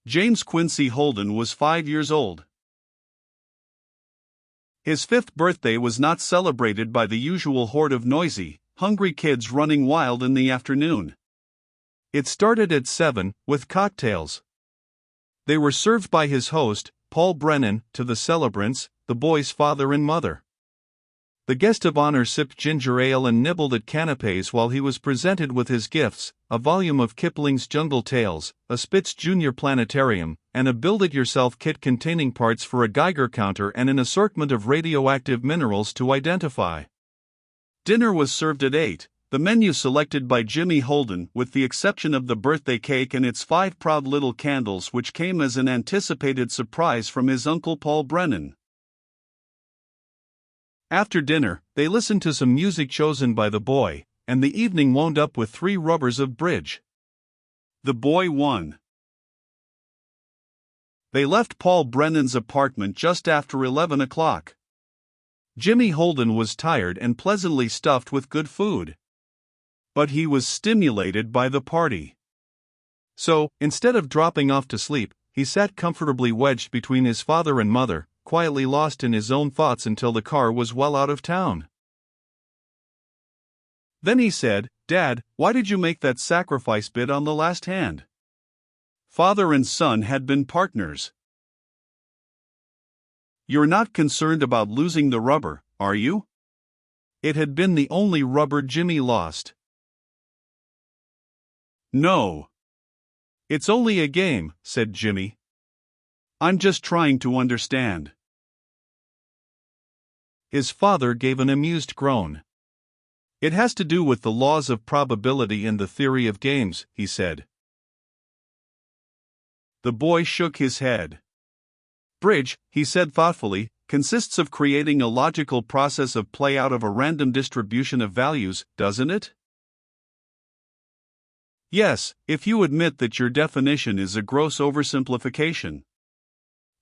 James Quincy Holden was 5 years old. His 5th birthday was not celebrated by the usual horde of noisy, hungry kids running wild in the afternoon. It started at 7, with cocktails. They were served by his host, Paul Brennan, to the celebrants, the boy's father and mother. The guest of honor sipped ginger ale and nibbled at canapes while he was presented with his gifts, a volume of Kipling's Jungle Tales, a Spitz Junior Planetarium, and a build-it-yourself kit containing parts for a Geiger counter and an assortment of radioactive minerals to identify. Dinner was served at 8, the menu selected by Jimmy Holden with the exception of the birthday cake and its 5 proud little candles which came as an anticipated surprise from his uncle Paul Brennan. After dinner, they listened to some music chosen by the boy, and the evening wound up with 3 rubbers of bridge. The boy won. They left Paul Brennan's apartment just after 11 o'clock. Jimmy Holden was tired and pleasantly stuffed with good food. But he was stimulated by the party. So, instead of dropping off to sleep, he sat comfortably wedged between his father and mother, quietly lost in his own thoughts until the car was well out of town. Then he said, "Dad, why did you make that sacrifice bid on the last hand?" Father and son had been partners. "You're not concerned about losing the rubber, are you?" It had been the only rubber Jimmy lost. "No. It's only a game," said Jimmy. "I'm just trying to understand." His father gave an amused groan. "It has to do with the laws of probability and the theory of games," he said. The boy shook his head. "Bridge," he said thoughtfully, "consists of creating a logical process of play out of a random distribution of values, doesn't it?" "Yes, if you admit that your definition is a gross oversimplification.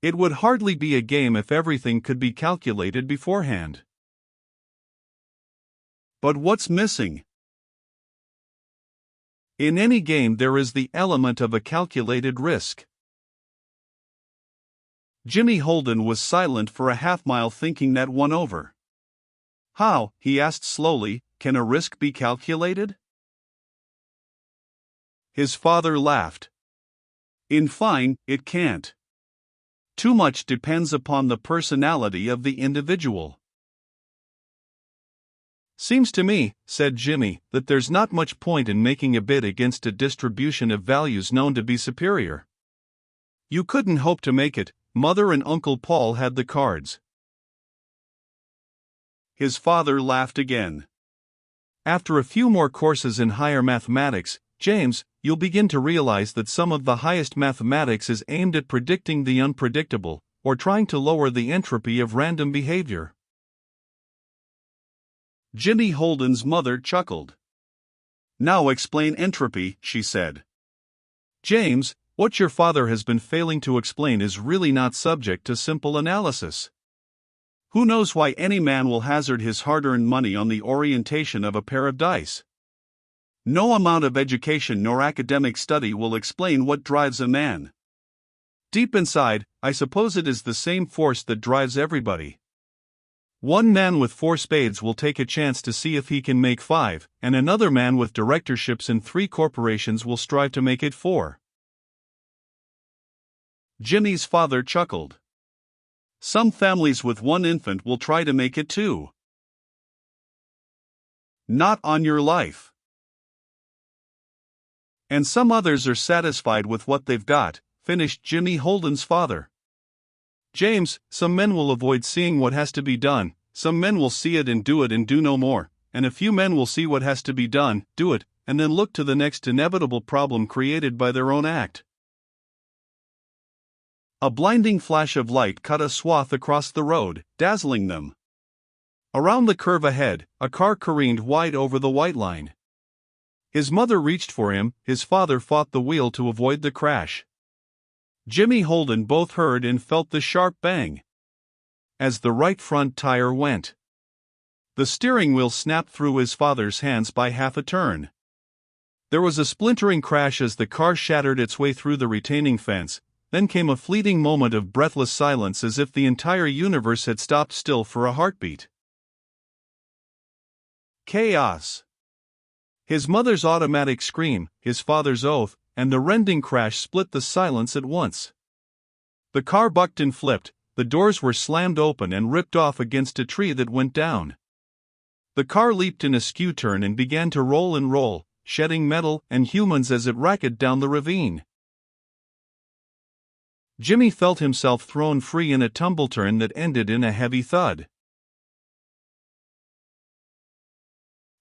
It would hardly be a game if everything could be calculated beforehand." "But what's missing?" "In any game there is the element of a calculated risk." Jimmy Holden was silent for a half-mile thinking that one over. "How," he asked slowly, "can a risk be calculated?" His father laughed. "In fine, it can't. Too much depends upon the personality of the individual." "Seems to me," said Jimmy, "that there's not much point in making a bid against a distribution of values known to be superior. You couldn't hope to make it. Mother and Uncle Paul had the cards." His father laughed again. "After a few more courses in higher mathematics, James, you'll begin to realize that some of the highest mathematics is aimed at predicting the unpredictable, or trying to lower the entropy of random behavior." Jimmy Holden's mother chuckled. "Now explain entropy," she said. "James, what your father has been failing to explain is really not subject to simple analysis. Who knows why any man will hazard his hard-earned money on the orientation of a pair of dice? No amount of education nor academic study will explain what drives a man. Deep inside, I suppose it is the same force that drives everybody. One man with 4 spades will take a chance to see if he can make 5, and another man with directorships in 3 corporations will strive to make it 4. Jimmy's father chuckled. "Some families with 1 infant will try to make it 2. Not on your life. And some others are satisfied with what they've got," finished Jimmy Holden's father. "James, some men will avoid seeing what has to be done, some men will see it and do no more, and a few men will see what has to be done, do it, and then look to the next inevitable problem created by their own act." A blinding flash of light cut a swath across the road, dazzling them. Around the curve ahead, a car careened wide over the white line. His mother reached for him, his father fought the wheel to avoid the crash. Jimmy Holden both heard and felt the sharp bang as the right front tire went. The steering wheel snapped through his father's hands by half a turn. There was a splintering crash as the car shattered its way through the retaining fence, then came a fleeting moment of breathless silence as if the entire universe had stopped still for a heartbeat. Chaos. His mother's automatic scream, his father's oath, and the rending crash split the silence at once. The car bucked and flipped, the doors were slammed open and ripped off against a tree that went down. The car leaped in a skew turn and began to roll and roll, shedding metal and humans as it racketed down the ravine. Jimmy felt himself thrown free in a tumble turn that ended in a heavy thud.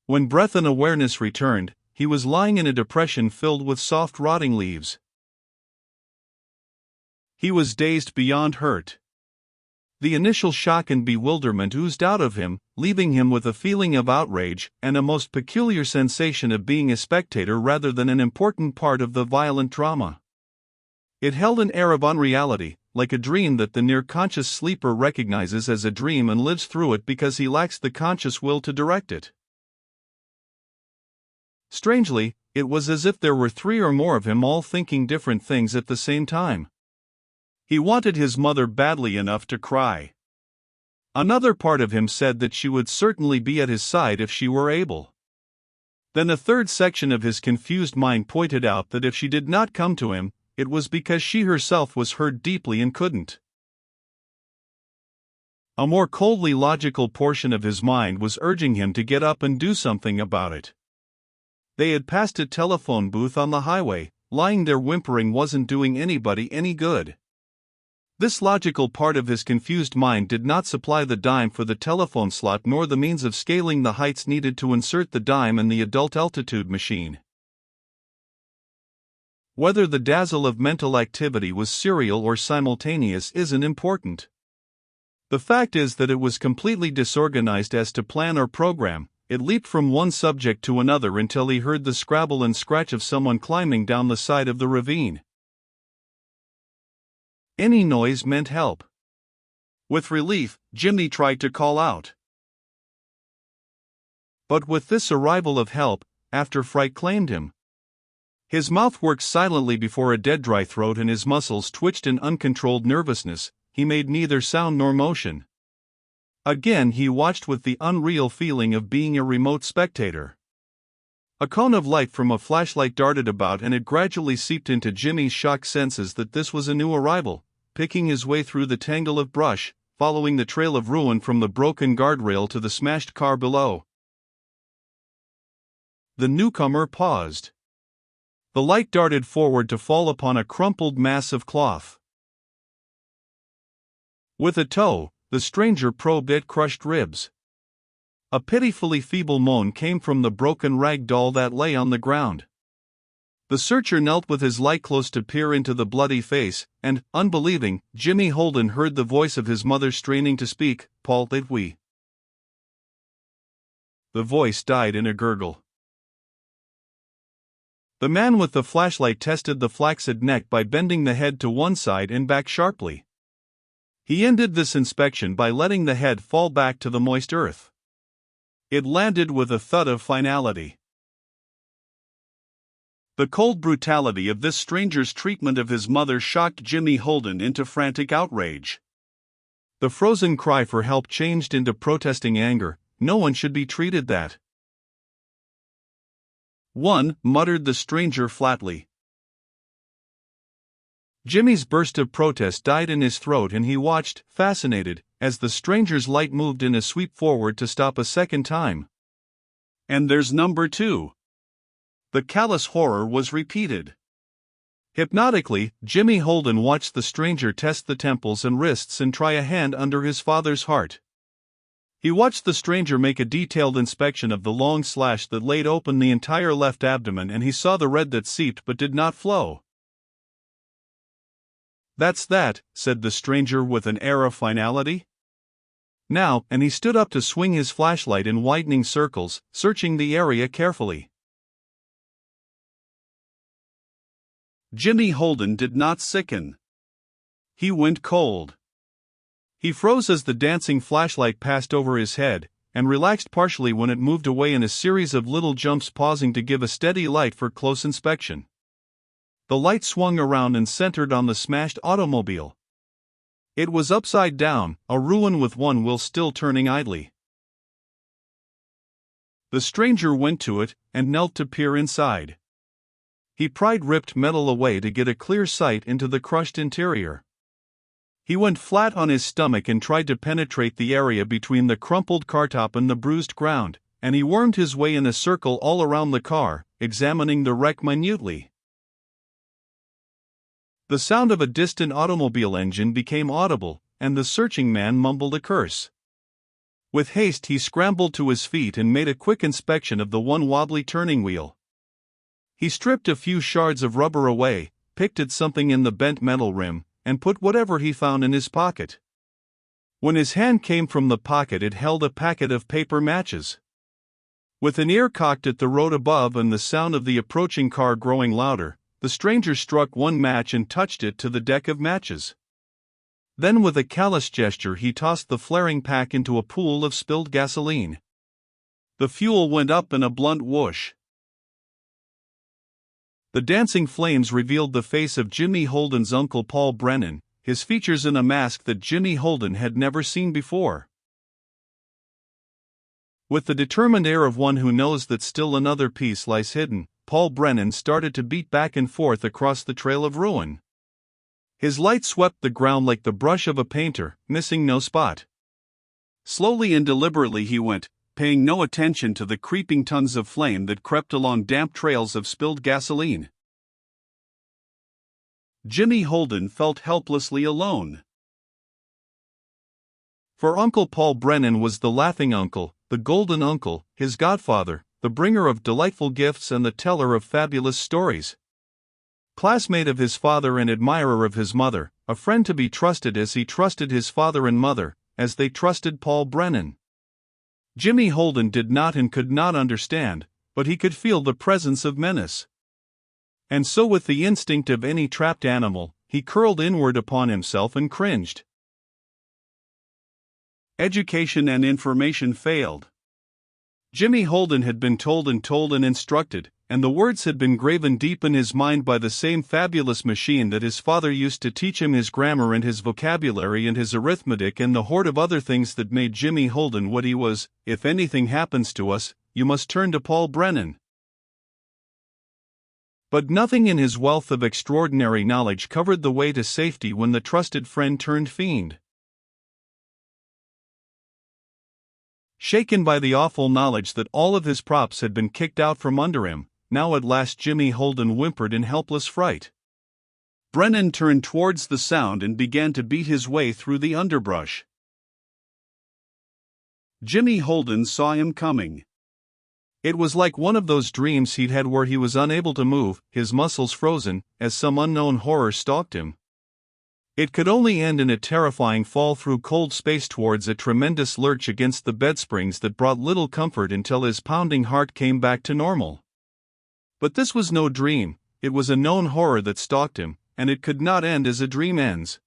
When breath and awareness returned, he was lying in a depression filled with soft rotting leaves. He was dazed beyond hurt. The initial shock and bewilderment oozed out of him, leaving him with a feeling of outrage and a most peculiar sensation of being a spectator rather than an important part of the violent drama. It held an air of unreality, like a dream that the near-conscious sleeper recognizes as a dream and lives through it because he lacks the conscious will to direct it. Strangely, it was as if there were three or more of him all thinking different things at the same time. He wanted his mother badly enough to cry. Another part of him said that she would certainly be at his side if she were able. Then a third section of his confused mind pointed out that if she did not come to him, it was because she herself was hurt deeply and couldn't. A more coldly logical portion of his mind was urging him to get up and do something about it. They had passed a telephone booth on the highway. Lying there whimpering wasn't doing anybody any good. This logical part of his confused mind did not supply the dime for the telephone slot nor the means of scaling the heights needed to insert the dime in the adult altitude machine. Whether the dazzle of mental activity was serial or simultaneous isn't important. The fact is that it was completely disorganized as to plan or program. It leaped from one subject to another until he heard the scrabble and scratch of someone climbing down the side of the ravine. Any noise meant help. With relief, Jimmy tried to call out. But with this arrival of help, after fright claimed him. His mouth worked silently before a dead-dry throat and his muscles twitched in uncontrolled nervousness. He made neither sound nor motion. Again he watched with the unreal feeling of being a remote spectator. A cone of light from a flashlight darted about and it gradually seeped into Jimmy's shocked senses that this was a new arrival, picking his way through the tangle of brush, following the trail of ruin from the broken guardrail to the smashed car below. The newcomer paused. The light darted forward to fall upon a crumpled mass of cloth. With a toe, the stranger probed at crushed ribs. A pitifully feeble moan came from the broken rag doll that lay on the ground. The searcher knelt with his light close to peer into the bloody face, and, unbelieving, Jimmy Holden heard the voice of his mother straining to speak, "Paul, that we." The voice died in a gurgle. The man with the flashlight tested the flaccid neck by bending the head to one side and back sharply. He ended this inspection by letting the head fall back to the moist earth. It landed with a thud of finality. The cold brutality of this stranger's treatment of his mother shocked Jimmy Holden into frantic outrage. The frozen cry for help changed into protesting anger. No one should be treated that. "One," muttered the stranger flatly. Jimmy's burst of protest died in his throat and he watched, fascinated, as the stranger's light moved in a sweep forward to stop a second time. "And there's number two." The callous horror was repeated. Hypnotically, Jimmy Holden watched the stranger test the temples and wrists and try a hand under his father's heart. He watched the stranger make a detailed inspection of the long slash that laid open the entire left abdomen and he saw the red that seeped but did not flow. "That's that," said the stranger with an air of finality. "Now," and he stood up to swing his flashlight in widening circles, searching the area carefully. Jimmy Holden did not sicken. He went cold. He froze as the dancing flashlight passed over his head, and relaxed partially when it moved away in a series of little jumps, pausing to give a steady light for close inspection. The light swung around and centered on the smashed automobile. It was upside down, a ruin with one wheel still turning idly. The stranger went to it and knelt to peer inside. He pried ripped metal away to get a clear sight into the crushed interior. He went flat on his stomach and tried to penetrate the area between the crumpled car top and the bruised ground, and he wormed his way in a circle all around the car, examining the wreck minutely. The sound of a distant automobile engine became audible, and the searching man mumbled a curse. With haste he scrambled to his feet and made a quick inspection of the one wobbly turning wheel. He stripped a few shards of rubber away, picked at something in the bent metal rim, and put whatever he found in his pocket. When his hand came from the pocket, it held a packet of paper matches. With an ear cocked at the road above and the sound of the approaching car growing louder, the stranger struck one match and touched it to the deck of matches. Then with a callous gesture he tossed the flaring pack into a pool of spilled gasoline. The fuel went up in a blunt whoosh. The dancing flames revealed the face of Jimmy Holden's Uncle Paul Brennan, his features in a mask that Jimmy Holden had never seen before. With the determined air of one who knows that still another piece lies hidden, Paul Brennan started to beat back and forth across the trail of ruin. His light swept the ground like the brush of a painter, missing no spot. Slowly and deliberately he went, paying no attention to the creeping tongues of flame that crept along damp trails of spilled gasoline. Jimmy Holden felt helplessly alone. For Uncle Paul Brennan was the laughing uncle, the golden uncle, his godfather, the bringer of delightful gifts and the teller of fabulous stories. Classmate of his father and admirer of his mother, a friend to be trusted as he trusted his father and mother, as they trusted Paul Brennan. Jimmy Holden did not and could not understand, but he could feel the presence of menace. And so with the instinct of any trapped animal, he curled inward upon himself and cringed. Education and information failed. Jimmy Holden had been told and instructed, and the words had been graven deep in his mind by the same fabulous machine that his father used to teach him his grammar and his vocabulary and his arithmetic and the horde of other things that made Jimmy Holden what he was. If anything happens to us, you must turn to Paul Brennan. But nothing in his wealth of extraordinary knowledge covered the way to safety when the trusted friend turned fiend. Shaken by the awful knowledge that all of his props had been kicked out from under him, now at last Jimmy Holden whimpered in helpless fright. Brennan turned towards the sound and began to beat his way through the underbrush. Jimmy Holden saw him coming. It was like one of those dreams he'd had where he was unable to move, his muscles frozen, as some unknown horror stalked him. It could only end in a terrifying fall through cold space towards a tremendous lurch against the bedsprings that brought little comfort until his pounding heart came back to normal. But this was no dream, it was a known horror that stalked him, and it could not end as a dream ends.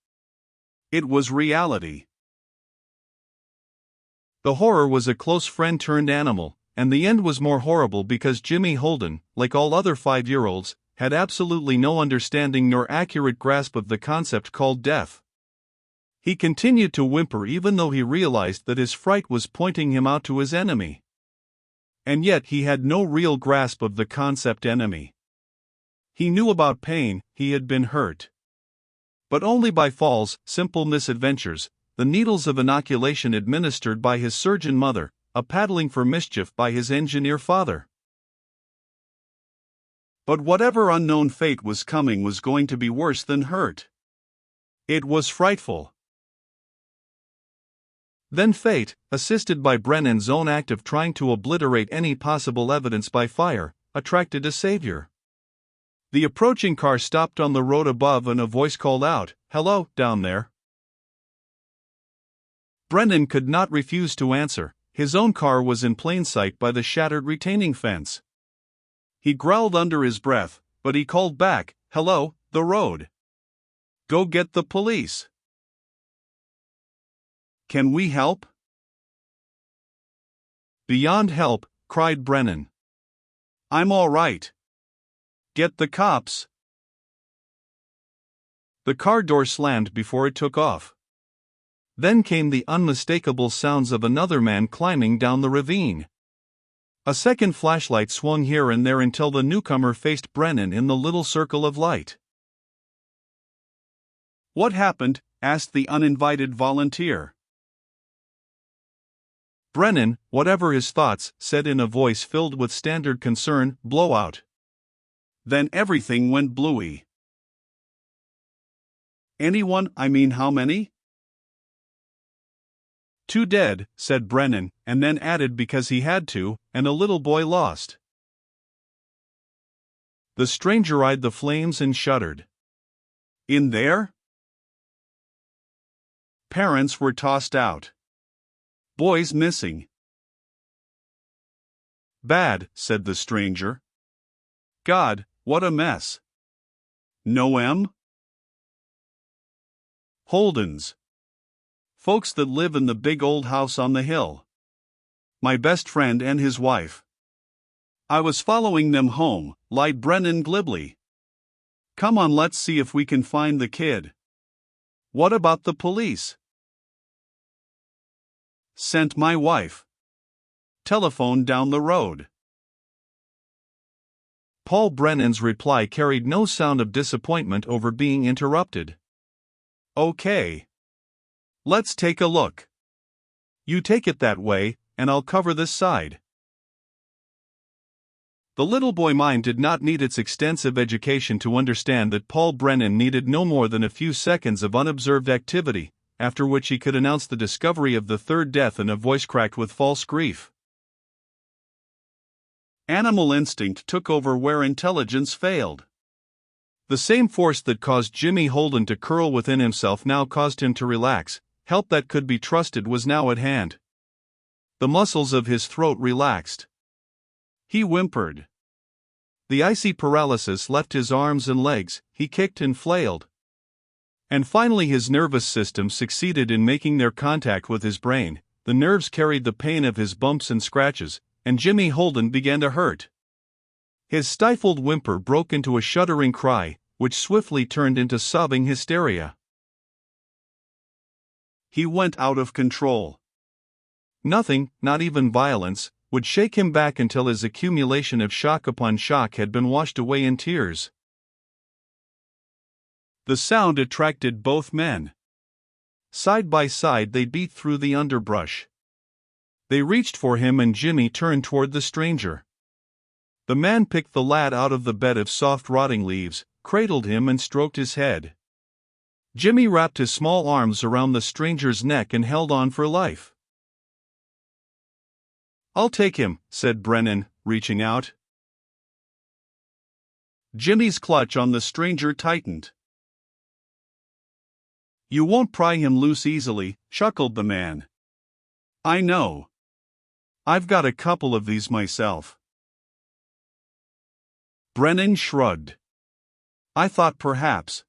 It was reality. The horror was a close friend turned animal, and the end was more horrible because Jimmy Holden, like all other 5-year-olds, had absolutely no understanding nor accurate grasp of the concept called death. He continued to whimper even though he realized that his fright was pointing him out to his enemy. And yet he had no real grasp of the concept enemy. He knew about pain, he had been hurt. But only by falls, simple misadventures, the needles of inoculation administered by his surgeon mother, a paddling for mischief by his engineer father. But whatever unknown fate was coming was going to be worse than hurt. It was frightful. Then fate, assisted by Brennan's own act of trying to obliterate any possible evidence by fire, attracted a savior. The approaching car stopped on the road above and a voice called out, "Hello, down there." Brennan could not refuse to answer. His own car was in plain sight by the shattered retaining fence. He growled under his breath, but he called back, "Hello, the road. Go get the police." "Can we help?" "Beyond help," cried Brennan. "I'm all right. Get the cops." The car door slammed before it took off. Then came the unmistakable sounds of another man climbing down the ravine. A second flashlight swung here and there until the newcomer faced Brennan in the little circle of light. "What happened?" asked the uninvited volunteer. Brennan, whatever his thoughts, said in a voice filled with standard concern, "Blowout." Then everything went bluey. "Anyone? I mean, how many?" "2 dead," said Brennan, and then added because he had to, "and a little boy lost." The stranger eyed the flames and shuddered. "In there?" Parents were tossed out. Boys missing. "Bad," said the stranger. "God, what a mess." "No M? Holdens. Folks that live in the big old house on the hill. My best friend and his wife. I was following them home," lied Brennan glibly. "Come on, let's see if we can find the kid." "What about the police?" "Sent my wife. Telephone down the road." Paul Brennan's reply carried no sound of disappointment over being interrupted. "Okay. Let's take a look. You take it that way, and I'll cover this side." The little boy mind did not need its extensive education to understand that Paul Brennan needed no more than a few seconds of unobserved activity, after which he could announce the discovery of the third death in a voice cracked with false grief. Animal instinct took over where intelligence failed. The same force that caused Jimmy Holden to curl within himself now caused him to relax. Help that could be trusted was now at hand. The muscles of his throat relaxed. He whimpered. The icy paralysis left his arms and legs, he kicked and flailed. And finally his nervous system succeeded in making their contact with his brain. The nerves carried the pain of his bumps and scratches, and Jimmy Holden began to hurt. His stifled whimper broke into a shuddering cry, which swiftly turned into sobbing hysteria. He went out of control. Nothing, not even violence, would shake him back until his accumulation of shock upon shock had been washed away in tears. The sound attracted both men. Side by side they beat through the underbrush. They reached for him and Jimmy turned toward the stranger. The man picked the lad out of the bed of soft rotting leaves, cradled him and stroked his head. Jimmy wrapped his small arms around the stranger's neck and held on for life. "I'll take him," said Brennan, reaching out. Jimmy's clutch on the stranger tightened. "You won't pry him loose easily," chuckled the man. "I know. I've got a couple of these myself." Brennan shrugged. "I thought perhaps."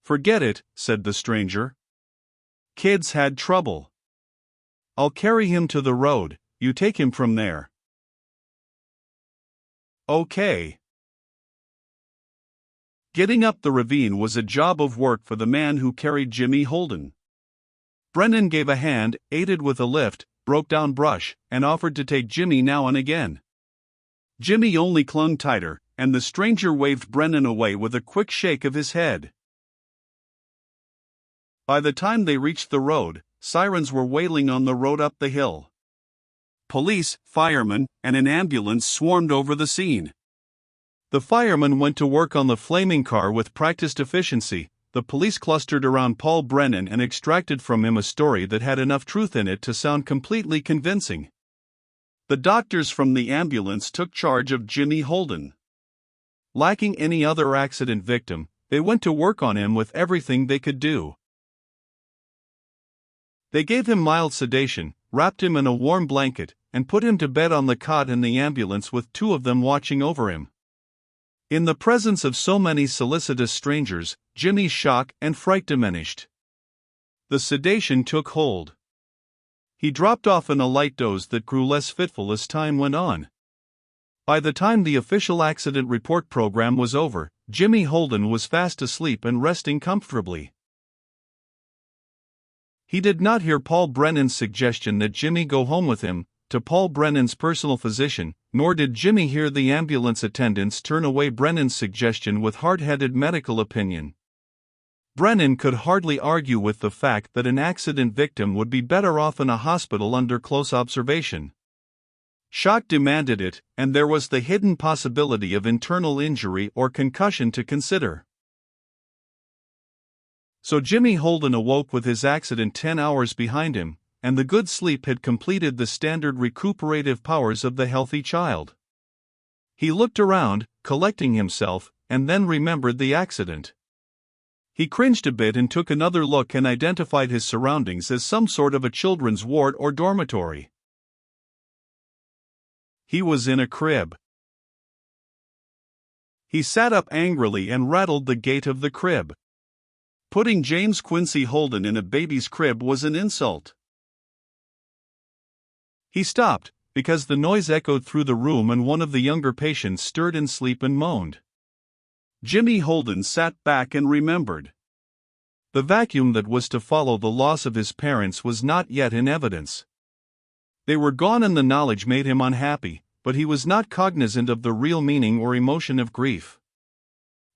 "Forget it," said the stranger. "Kid's had trouble. I'll carry him to the road, you take him from there." "Okay." Getting up the ravine was a job of work for the man who carried Jimmy Holden. Brennan gave a hand, aided with a lift, broke down brush, and offered to take Jimmy now and again. Jimmy only clung tighter, and the stranger waved Brennan away with a quick shake of his head. By the time they reached the road, sirens were wailing on the road up the hill. Police, firemen, and an ambulance swarmed over the scene. The firemen went to work on the flaming car with practiced efficiency. The police clustered around Paul Brennan and extracted from him a story that had enough truth in it to sound completely convincing. The doctors from the ambulance took charge of Jimmy Holden. Lacking any other accident victim, they went to work on him with everything they could do. They gave him mild sedation, wrapped him in a warm blanket, and put him to bed on the cot in the ambulance with 2 of them watching over him. In the presence of so many solicitous strangers, Jimmy's shock and fright diminished. The sedation took hold. He dropped off in a light doze that grew less fitful as time went on. By the time the official accident report program was over, Jimmy Holden was fast asleep and resting comfortably. He did not hear Paul Brennan's suggestion that Jimmy go home with him, to Paul Brennan's personal physician, nor did Jimmy hear the ambulance attendants turn away Brennan's suggestion with hard-headed medical opinion. Brennan could hardly argue with the fact that an accident victim would be better off in a hospital under close observation. Shock demanded it, and there was the hidden possibility of internal injury or concussion to consider. So Jimmy Holden awoke with his accident 10 hours behind him, and the good sleep had completed the standard recuperative powers of the healthy child. He looked around, collecting himself, and then remembered the accident. He cringed a bit and took another look and identified his surroundings as some sort of a children's ward or dormitory. He was in a crib. He sat up angrily and rattled the gate of the crib. Putting James Quincy Holden in a baby's crib was an insult. He stopped, because the noise echoed through the room and one of the younger patients stirred in sleep and moaned. Jimmy Holden sat back and remembered. The vacuum that was to follow the loss of his parents was not yet in evidence. They were gone and the knowledge made him unhappy, but he was not cognizant of the real meaning or emotion of grief.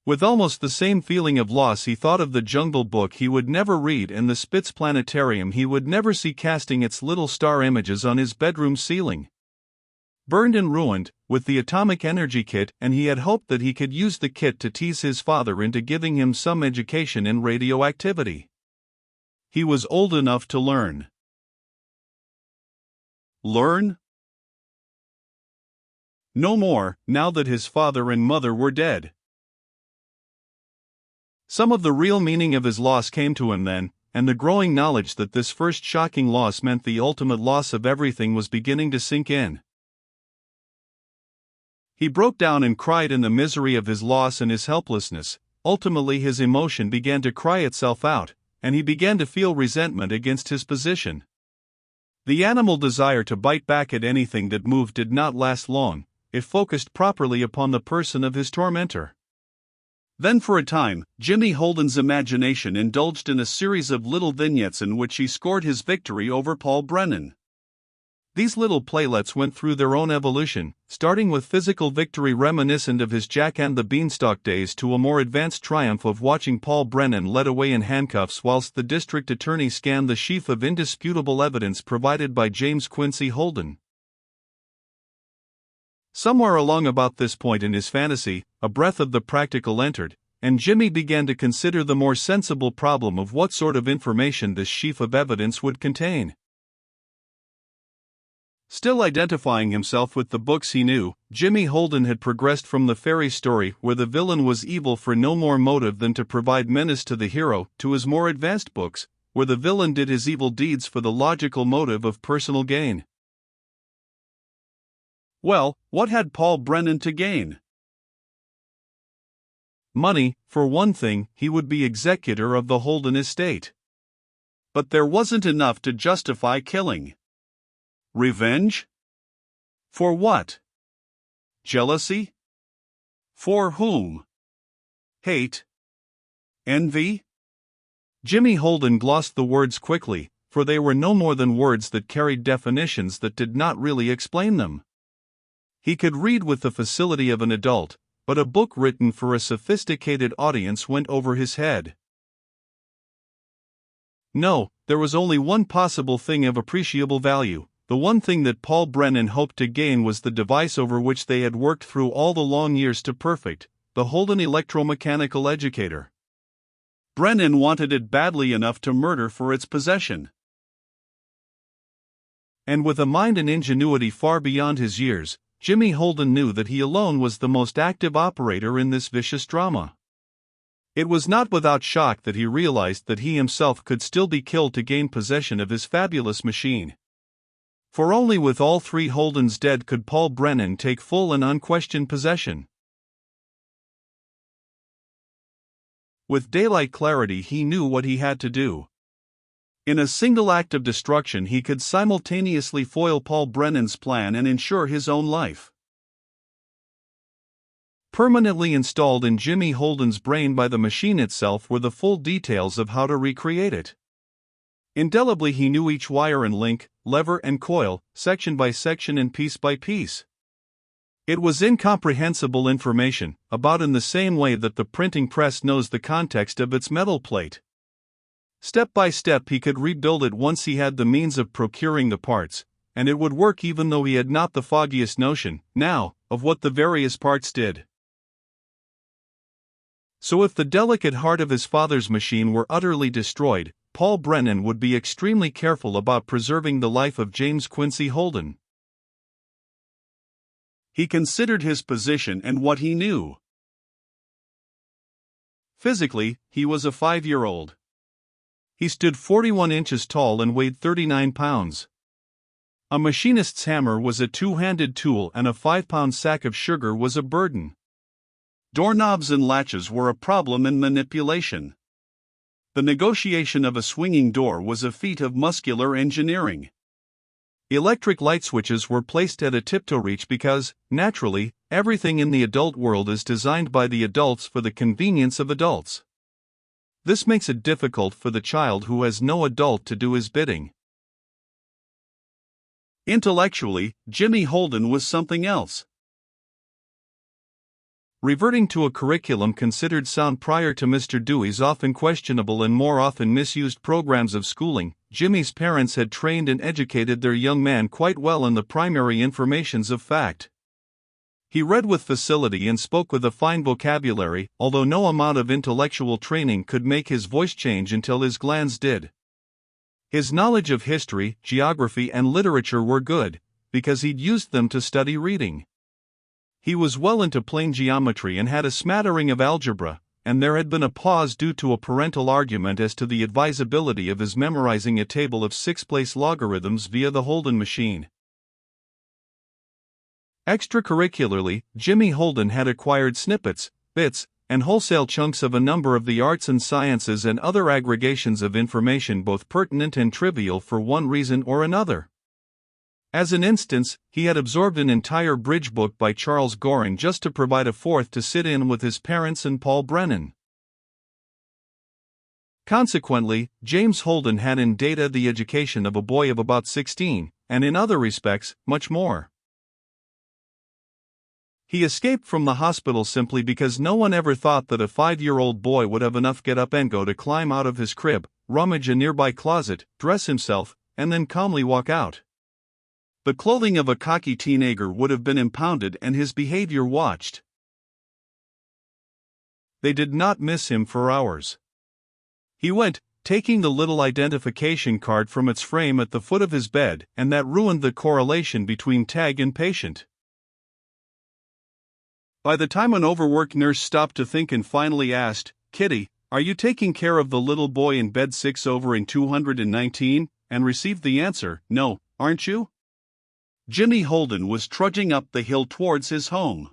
With almost the same feeling of loss he thought of the Jungle Book he would never read and the Spitz Planetarium he would never see casting its little star images on his bedroom ceiling. Burned and ruined, with the atomic energy kit, and he had hoped that he could use the kit to tease his father into giving him some education in radioactivity. He was old enough to learn. Learn? No more, now that his father and mother were dead. Some of the real meaning of his loss came to him then, and the growing knowledge that this first shocking loss meant the ultimate loss of everything was beginning to sink in. He broke down and cried in the misery of his loss and his helplessness. Ultimately his emotion began to cry itself out, and he began to feel resentment against his position. The animal desire to bite back at anything that moved did not last long. It focused properly upon the person of his tormentor. Then for a time, Jimmy Holden's imagination indulged in a series of little vignettes in which he scored his victory over Paul Brennan. These little playlets went through their own evolution, starting with physical victory reminiscent of his Jack and the Beanstalk days to a more advanced triumph of watching Paul Brennan led away in handcuffs whilst the district attorney scanned the sheaf of indisputable evidence provided by James Quincy Holden. Somewhere along about this point in his fantasy, a breath of the practical entered, and Jimmy began to consider the more sensible problem of what sort of information this sheaf of evidence would contain. Still identifying himself with the books he knew, Jimmy Holden had progressed from the fairy story where the villain was evil for no more motive than to provide menace to the hero to his more advanced books, where the villain did his evil deeds for the logical motive of personal gain. Well, what had Paul Brennan to gain? Money, for one thing. He would be executor of the Holden estate. But there wasn't enough to justify killing. Revenge? For what? Jealousy? For whom? Hate? Envy? Jimmy Holden glossed the words quickly, for they were no more than words that carried definitions that did not really explain them. He could read with the facility of an adult, but a book written for a sophisticated audience went over his head. No, there was only one possible thing of appreciable value. The one thing that Paul Brennan hoped to gain was the device over which they had worked through all the long years to perfect, the Holden electromechanical educator. Brennan wanted it badly enough to murder for its possession. And with a mind and ingenuity far beyond his years, Jimmy Holden knew that he alone was the most active operator in this vicious drama. It was not without shock that he realized that he himself could still be killed to gain possession of his fabulous machine. For only with all three Holdens dead could Paul Brennan take full and unquestioned possession. With daylight clarity he knew what he had to do. In a single act of destruction he could simultaneously foil Paul Brennan's plan and ensure his own life. Permanently installed in Jimmy Holden's brain by the machine itself were the full details of how to recreate it. Indelibly he knew each wire and link, lever and coil, section by section and piece by piece. It was incomprehensible information, about in the same way that the printing press knows the context of its metal plate. Step by step he could rebuild it once he had the means of procuring the parts, and it would work even though he had not the foggiest notion, now, of what the various parts did. So if the delicate heart of his father's machine were utterly destroyed, Paul Brennan would be extremely careful about preserving the life of James Quincy Holden. He considered his position and what he knew. Physically, he was a 5-year-old. He stood 41 inches tall and weighed 39 pounds. A machinist's hammer was a two-handed tool and a 5-pound sack of sugar was a burden. Doorknobs and latches were a problem in manipulation. The negotiation of a swinging door was a feat of muscular engineering. Electric light switches were placed at a tiptoe reach because, naturally, everything in the adult world is designed by the adults for the convenience of adults. This makes it difficult for the child who has no adult to do his bidding. Intellectually, Jimmy Holden was something else. Reverting to a curriculum considered sound prior to Mr. Dewey's often questionable and more often misused programs of schooling, Jimmy's parents had trained and educated their young man quite well in the primary informations of fact. He read with facility and spoke with a fine vocabulary, although no amount of intellectual training could make his voice change until his glands did. His knowledge of history, geography, and literature were good, because he'd used them to study reading. He was well into plane geometry and had a smattering of algebra, and there had been a pause due to a parental argument as to the advisability of his memorizing a table of 6-place logarithms via the Holden machine. Extracurricularly, Jimmy Holden had acquired snippets, bits, and wholesale chunks of a number of the arts and sciences and other aggregations of information both pertinent and trivial for one reason or another. As an instance, he had absorbed an entire bridge book by Charles Goring just to provide a fourth to sit in with his parents and Paul Brennan. Consequently, James Holden had in data the education of a boy of about 16, and in other respects, much more. He escaped from the hospital simply because no one ever thought that a 5-year-old boy would have enough get up and go to climb out of his crib, rummage a nearby closet, dress himself, and then calmly walk out. The clothing of a cocky teenager would have been impounded and his behavior watched. They did not miss him for hours. He went, taking the little identification card from its frame at the foot of his bed, and that ruined the correlation between tag and patient. By the time an overworked nurse stopped to think and finally asked, "Kitty, are you taking care of the little boy in bed 6 over in 219, and received the answer, "No, aren't you?" Jimmy Holden was trudging up the hill towards his home.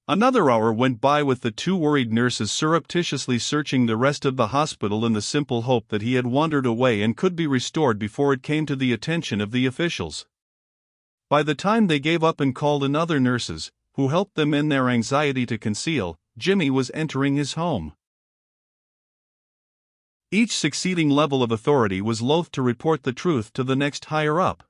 Another hour went by with the two worried nurses surreptitiously searching the rest of the hospital in the simple hope that he had wandered away and could be restored before it came to the attention of the officials. By the time they gave up and called in other nurses, who helped them in their anxiety to conceal, Jimmy was entering his home. Each succeeding level of authority was loath to report the truth to the next higher up.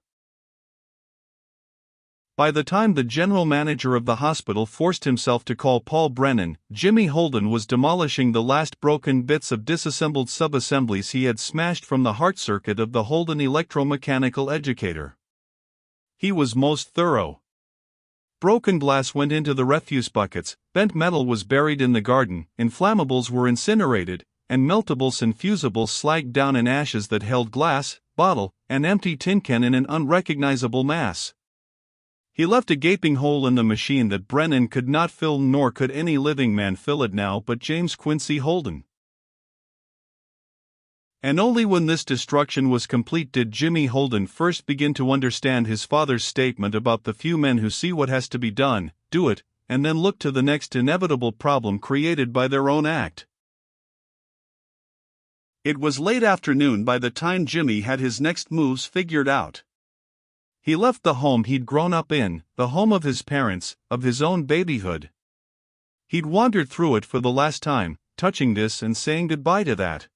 By the time the general manager of the hospital forced himself to call Paul Brennan, Jimmy Holden was demolishing the last broken bits of disassembled sub-assemblies he had smashed from the heart circuit of the Holden electromechanical educator. He was most thorough. Broken glass went into the refuse buckets, bent metal was buried in the garden, inflammables were incinerated, and meltables and fusibles slagged down in ashes that held glass, bottle, and empty tin can in an unrecognizable mass. He left a gaping hole in the machine that Brennan could not fill, nor could any living man fill it now but James Quincy Holden. And only when this destruction was complete did Jimmy Holden first begin to understand his father's statement about the few men who see what has to be done, do it, and then look to the next inevitable problem created by their own act. It was late afternoon by the time Jimmy had his next moves figured out. He left the home he'd grown up in, the home of his parents, of his own babyhood. He'd wandered through it for the last time, touching this and saying goodbye to that.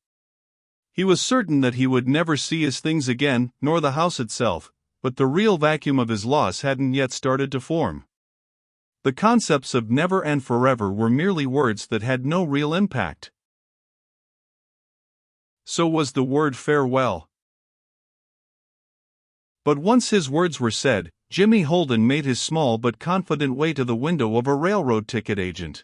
He was certain that he would never see his things again, nor the house itself, but the real vacuum of his loss hadn't yet started to form. The concepts of never and forever were merely words that had no real impact. So was the word farewell. But once his words were said, Jimmy Holden made his small but confident way to the window of a railroad ticket agent.